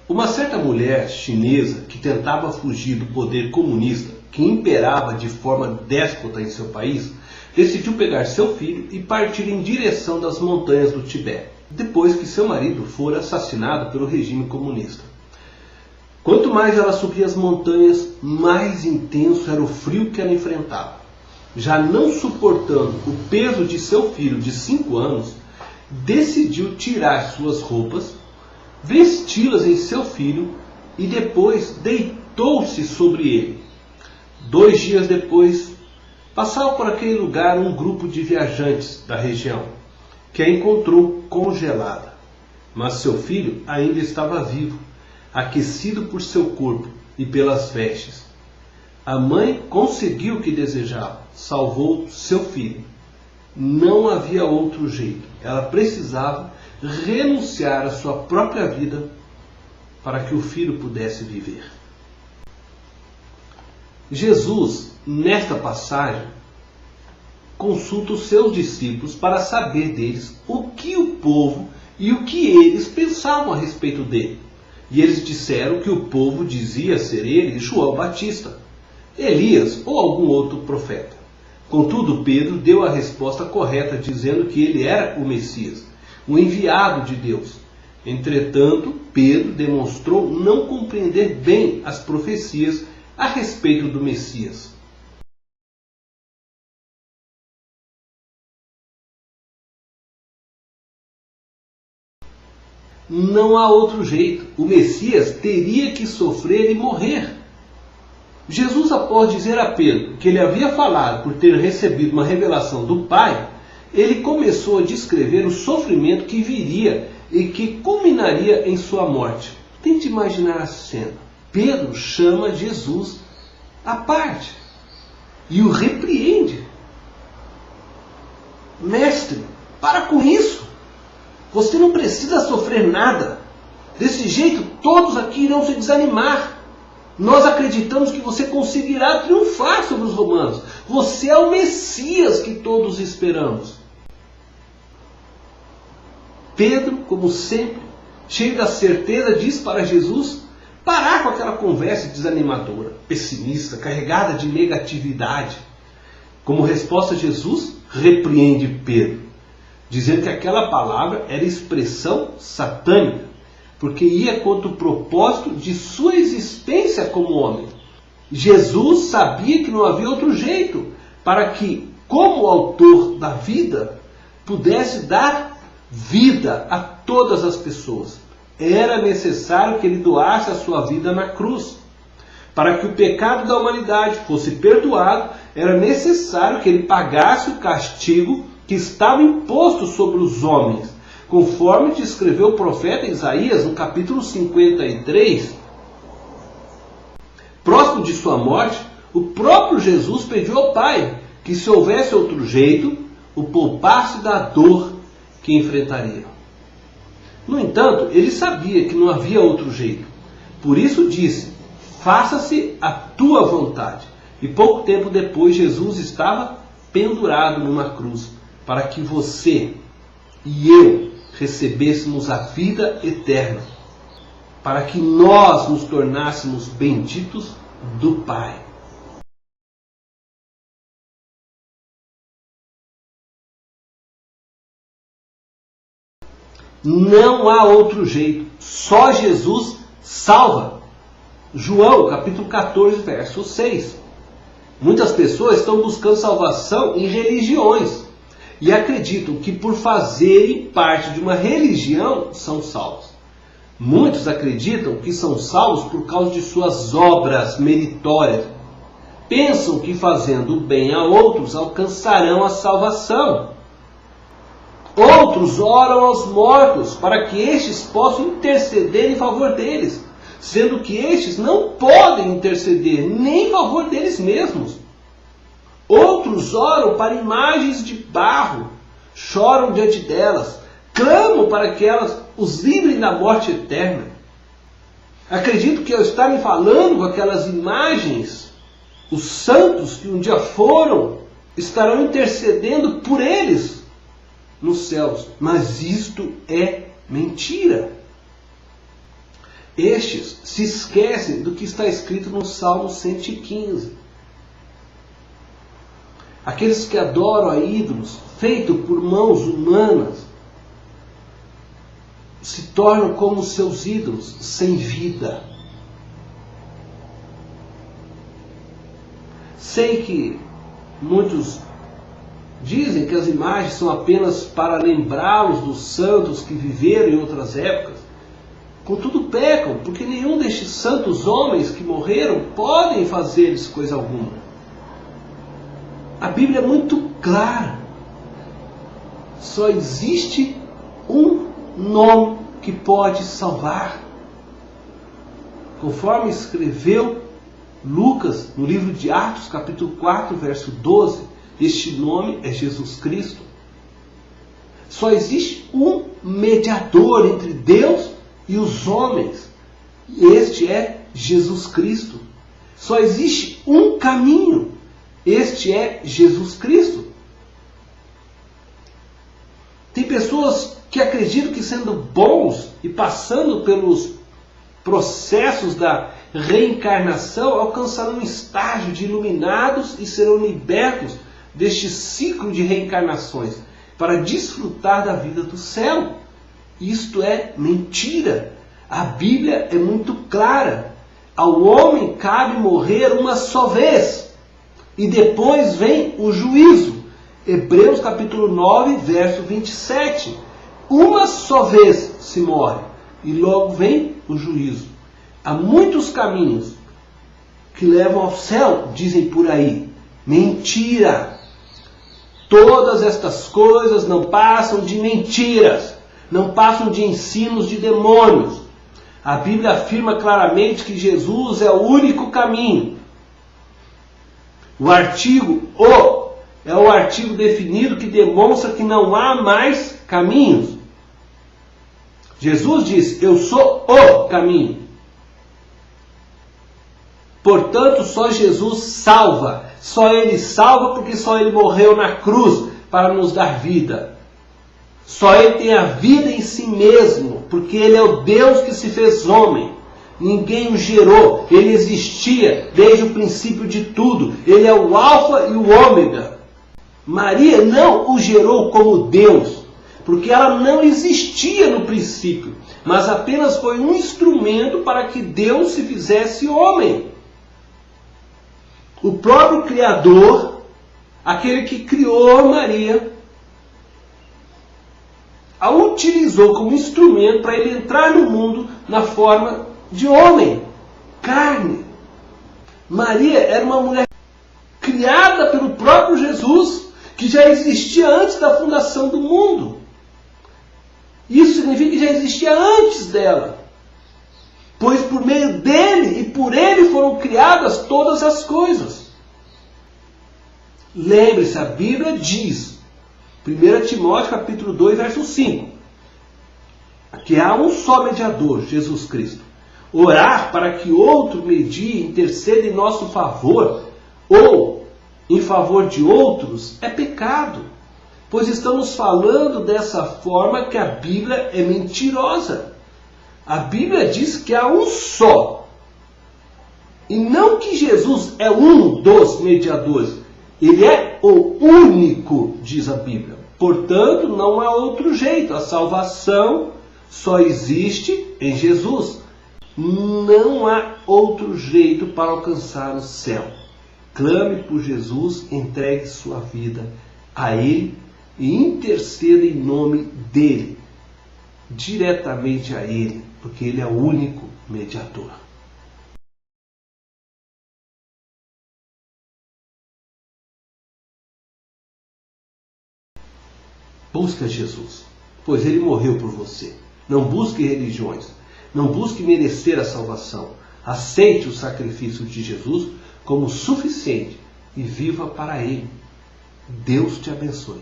Uma certa mulher chinesa que tentava fugir do poder comunista que imperava de forma déspota em seu país, decidiu pegar seu filho e partir em direção das montanhas do Tibete, depois que seu marido fora assassinado pelo regime comunista. Quanto mais ela subia as montanhas, mais intenso era o frio que ela enfrentava. Já não suportando o peso de seu filho de 5 anos, decidiu tirar suas roupas, vesti-las em seu filho e depois deitou-se sobre ele. 2 dias depois, passava por aquele lugar um grupo de viajantes da região, que a encontrou congelada. Mas seu filho ainda estava vivo, aquecido por seu corpo e pelas vestes. A mãe conseguiu o que desejava, salvou seu filho. Não havia outro jeito. Ela precisava renunciar à sua própria vida para que o filho pudesse viver. Jesus, nesta passagem, consulta os seus discípulos para saber deles o que o povo e o que eles pensavam a respeito dele. E eles disseram que o povo dizia ser ele João Batista, Elias ou algum outro profeta. Contudo, Pedro deu a resposta correta, dizendo que ele era o Messias, o enviado de Deus. Entretanto, Pedro demonstrou não compreender bem as profecias a respeito do Messias. Não há outro jeito. O Messias teria que sofrer e morrer. Jesus, após dizer a Pedro que ele havia falado por ter recebido uma revelação do Pai, ele começou a descrever o sofrimento que viria e que culminaria em sua morte. Tente imaginar a cena. Pedro chama Jesus à parte e o repreende. Mestre, para com isso. Você não precisa sofrer nada. Desse jeito, todos aqui irão se desanimar. Nós acreditamos que você conseguirá triunfar sobre os romanos. Você é o Messias que todos esperamos. Pedro, como sempre, cheio da certeza, diz para Jesus parar com aquela conversa desanimadora, pessimista, carregada de negatividade. Como resposta, Jesus repreende Pedro, dizendo que aquela palavra era expressão satânica, porque ia contra o propósito de sua existência como homem. Jesus sabia que não havia outro jeito para que, como autor da vida, pudesse dar vida a todas as pessoas. Era necessário que ele doasse a sua vida na cruz. Para que o pecado da humanidade fosse perdoado, era necessário que ele pagasse o castigo que estava imposto sobre os homens, conforme descreveu o profeta Isaías no capítulo 53. Próximo de sua morte, o próprio Jesus pediu ao Pai que, se houvesse outro jeito, o poupasse da dor que enfrentaria. No entanto, ele sabia que não havia outro jeito. Por isso disse: faça-se a tua vontade. E pouco tempo depois, Jesus estava pendurado numa cruz, para que você e eu recebêssemos a vida eterna, para que nós nos tornássemos benditos do Pai. Não há outro jeito, só Jesus salva. João, capítulo 14, verso 6. Muitas pessoas estão buscando salvação em religiões e acreditam que por fazerem parte de uma religião são salvos. Muitos acreditam que são salvos por causa de suas obras meritórias. Pensam que fazendo o bem a outros alcançarão a salvação. Outros oram aos mortos para que estes possam interceder em favor deles, sendo que estes não podem interceder nem em favor deles mesmos. Outros oram para imagens de barro, choram diante delas, clamam para que elas os livrem da morte eterna. Acredito que ao estarem falando com aquelas imagens, os santos que um dia foram, estarão intercedendo por eles nos céus. Mas isto é mentira. Estes se esquecem do que está escrito no Salmo 115. Aqueles que adoram a ídolos feitos por mãos humanas se tornam como seus ídolos, sem vida. Sei que muitos dizem que as imagens são apenas para lembrá-los dos santos que viveram em outras épocas. Contudo pecam, porque nenhum destes santos homens que morreram podem fazer-lhes coisa alguma. A Bíblia é muito clara. Só existe um nome que pode salvar. Conforme escreveu Lucas no livro de Atos, capítulo 4, verso 12, este nome é Jesus Cristo. Só existe um mediador entre Deus e os homens. E este é Jesus Cristo. Só existe um caminho. Este é Jesus Cristo. Tem pessoas que acreditam que, sendo bons e passando pelos processos da reencarnação, alcançarão um estágio de iluminados e serão libertos deste ciclo de reencarnações para desfrutar da vida do céu. Isto é mentira. A Bíblia é muito clara. Ao homem cabe morrer uma só vez e depois vem o juízo. Hebreus capítulo 9, verso 27. Uma só vez se morre e logo vem o juízo. Há muitos caminhos que levam ao céu, dizem por aí. Mentira! Todas estas coisas não passam de mentiras, não passam de ensinos de demônios. A Bíblia afirma claramente que Jesus é o único caminho. O artigo "o" é o artigo definido que demonstra que não há mais caminhos. Jesus diz: eu sou o caminho. Portanto, só Jesus salva. Só Ele salva porque só Ele morreu na cruz para nos dar vida. Só Ele tem a vida em si mesmo, porque Ele é o Deus que se fez homem. Ninguém o gerou. Ele existia desde o princípio de tudo. Ele é o Alfa e o Ômega. Maria não o gerou como Deus, porque ela não existia no princípio, mas apenas foi um instrumento para que Deus se fizesse homem. O próprio Criador, aquele que criou Maria, a utilizou como instrumento para ele entrar no mundo na forma de homem, carne. Maria era uma mulher criada pelo próprio Jesus, que já existia antes da fundação do mundo. Isso significa que já existia antes dela, pois por meio dele e por ele foram criadas todas as coisas. Lembre-se, a Bíblia diz, 1 Timóteo capítulo 2, verso 5, que há um só mediador, Jesus Cristo. Orar para que outro medie, interceda em nosso favor, ou em favor de outros, é pecado, pois estamos falando dessa forma que a Bíblia é mentirosa. A Bíblia diz que há um só, e não que Jesus é um dos mediadores. Ele é o único, diz a Bíblia. Portanto, não há outro jeito. A salvação só existe em Jesus. Não há outro jeito para alcançar o céu. Clame por Jesus, entregue sua vida a Ele e interceda em nome dEle, diretamente a Ele, porque Ele é o único mediador. Busca Jesus, pois Ele morreu por você. Não busque religiões. Não busque merecer a salvação. Aceite o sacrifício de Jesus como suficiente e viva para Ele. Deus te abençoe.